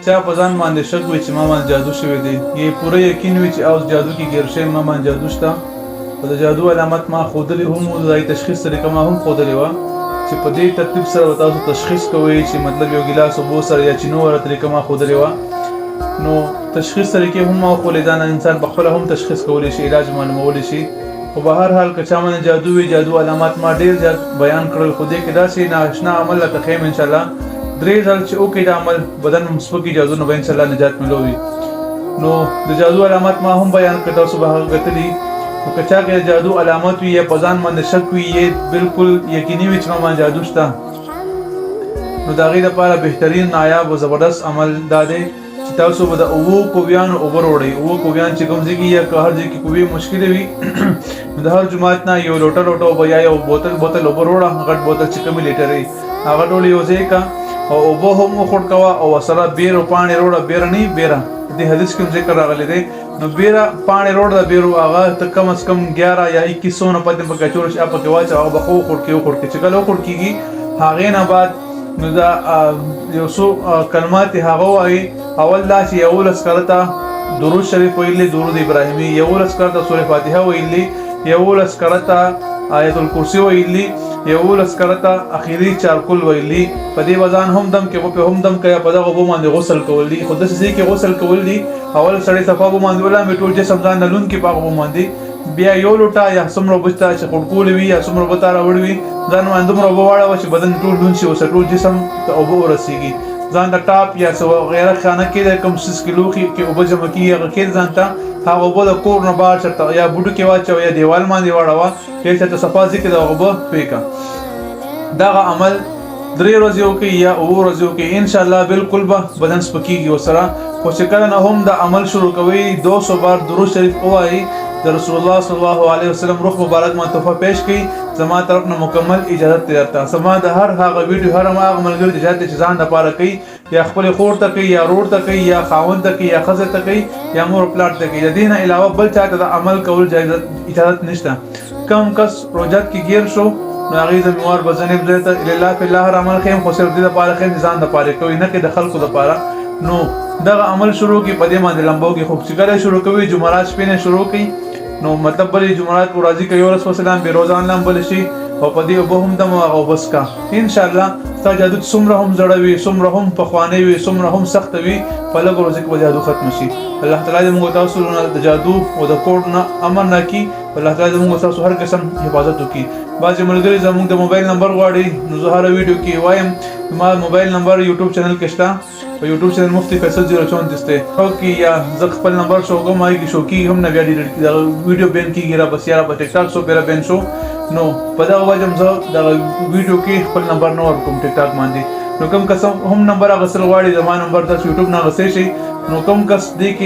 چا په ځان باندې شک وي چې ما باندې جادو شوی دی، یې پوره یقین وي چې اوس جادو کې ګیر شوی، ما باندې جادو شته، او د جادو علامت ما ښودلې هم وو، د هغې تشخیص طریقه ما هم ښودلې وه چې په دې ترتیب سره به تاسو تشخیص کوئ چې مطلب یو ګیلاس اوبو سره یا چینو والا طریقه ما ښودلې وه. نو تشخیص طریقې هم ما وښولې، دا انسان په خپله هم تشخیص کولی شي، علاج معلومولی شي. خو به هر حال که چا باندې جادو وي، جادو علامات ما ډېر زیات بیان کړل، خو دې کې داسې نااشنا عمل لکه ښیم انشاءالله 3 ځل چې وکړي دا عمل بدن مثبتي جادو نه به انشاءالله نجات ملوي. نو د جادو علامات ما هم بیان کړ، تاسو به هغه کتلي. نو که چا کې جادو علامت وي یا په ځان باندې شک وي یا بالکل یقیني وي چې ما باندې جادو شته، نو د هغې لپاره بهترین نایاب او زبردست عمل دا دی چې تاسو به د 7 کوویانو اوبه راوړئ. 7 کوویان چې کوم ځای کې یا که هر ځای کې کووي مشکلې وي نو د هر جومات نه یو لوټه اوبه یا یو بوتل اوبه راوړه، غټ بوتل چې کومې لیټر وي هغه ټول یو ځای کا او اوبه هم وخوټ کوه او ورسره بیر او پاڼې روړه، بیره نه بیره، دې حدیث کې هم ذکر راغلی دی. نو بیره پاڼې روړه د بیرو هغه ته کم از کم 11 یا 21 نه پاتې پکې اچول شي، پکې واچوه، هغه به ښه وخوټ کړي. چې کله وخوټ کېږي هغې نه بعد نو دا یو څو کلمات هغه وایي. اول دا چې 11 کرته درود شریف ویلي، درود ابراهیمي، 11 کرته سورة فاتحه ویلي، 11 کرته آیت الکرسی ویلي، 11 کرته اخیری چارکل ویلي. په دې وزن هم دم کې په هم دم کې په دغه اوبو باندې غسل کول دي. خو داسې ځای کې غسل کول دي، اول سړی صفا اوبو باندې ولامبي ټول جسم ځان نه لوند کې په اوبو باندې، بیا یو لوټه یا څومره اوبه چې خړکول وي یا څومره اوبه ته راوړي وي ځان باندې دومره اوبه واړوه چې بدن ټول لوند شي، اوس ټول جسم ته اوبه ورسېږي. ځان د ټاپ یا غیره خانه کې د کوم څیز کې لوښي کې اوبه جمع کېږي هغه کې ځان ته هغه اوبه د کور نه بهر چېرته یا بوټو کې واچوه یا دیوال باندې واړوه، یا چېرته صفا ځای کې دغه اوبه توی کړه. دغه عمل 3 ورځې وکړئ یا 7 ورځې وکړئ، انشاءالله بالکل به بدن سپکېږي ورسره. خو چې کله نه هم د عمل شروع کوئ 200 بار درود شریف ووایئ، د رسول الله صلی الله علیه وسلم روح مبارک ما تحفه پیش کړي. زما طرف نه مکمل اجازت دی درته. زما د هر هغه ویډیو هر هغه ملګري ته اجازت دی چې ځان دپاره کوي، یا خپلې خور ته کوي، یا رور ته کوي، یا خاوند ته کوي، یا ښځه ته کوي، یا مور پلار ته کوي. د دې نه علاوه بل چا ته د عمل کول اجازت نشته. کم کس روجت کې ګیر شو نو هغې ذموار به جانب ځای ته لله فی الله عمل ښیم، خو صرف دې دپاره ښیم چې ځان دپاره کوي، نه کې د خلکو دپاره. نو دغه عمل شروع کړي، په دې باندې لمبو کې. خو چې کله شروع کوي جمعرات شپې نه شروع کړي، نو مطلب بلې جمعرات ورځې که 11 وسلام بې روزه لمبل شي او په دې اوبه هم دم هغه وبس کا. انشاءالله ستا جادو څومره هم زړه وي، څومره هم پخوانی وي، څومره هم سخته وي، په لږو ورځو کې به جادو ختم شي. الله تعالی دې موږ تاسو د جادو او د کوډ نه امن راکړي. الله تعالی دې موږ تاسو هر قسم حفاظت وکړي. بعضې ملګري زموږ د موبایل نمبر غواړي، نو زه هره ویډیو کې وایم زما موبایل نمبر یوټیوب چینل کې شته، په یوټیوب چینل مفتی فیصل 034 دی کې، یا زه خپل نمبر شو کوم هغې کې شو کېږي هم نه، بیا ویډیو بین کېږي را بس یا را په ټیک ټاک شو بیا بین شو. نو په دغه وجه هم زه دغه ویډیو کې خپل نمبر نه ورکوم ټیک ټاک باندې. نو کوم کس هم نمبر اخیستل غواړي زما نمبر تاسو یوټیوب نه اخیستی شئ. نو کوم کس دی کې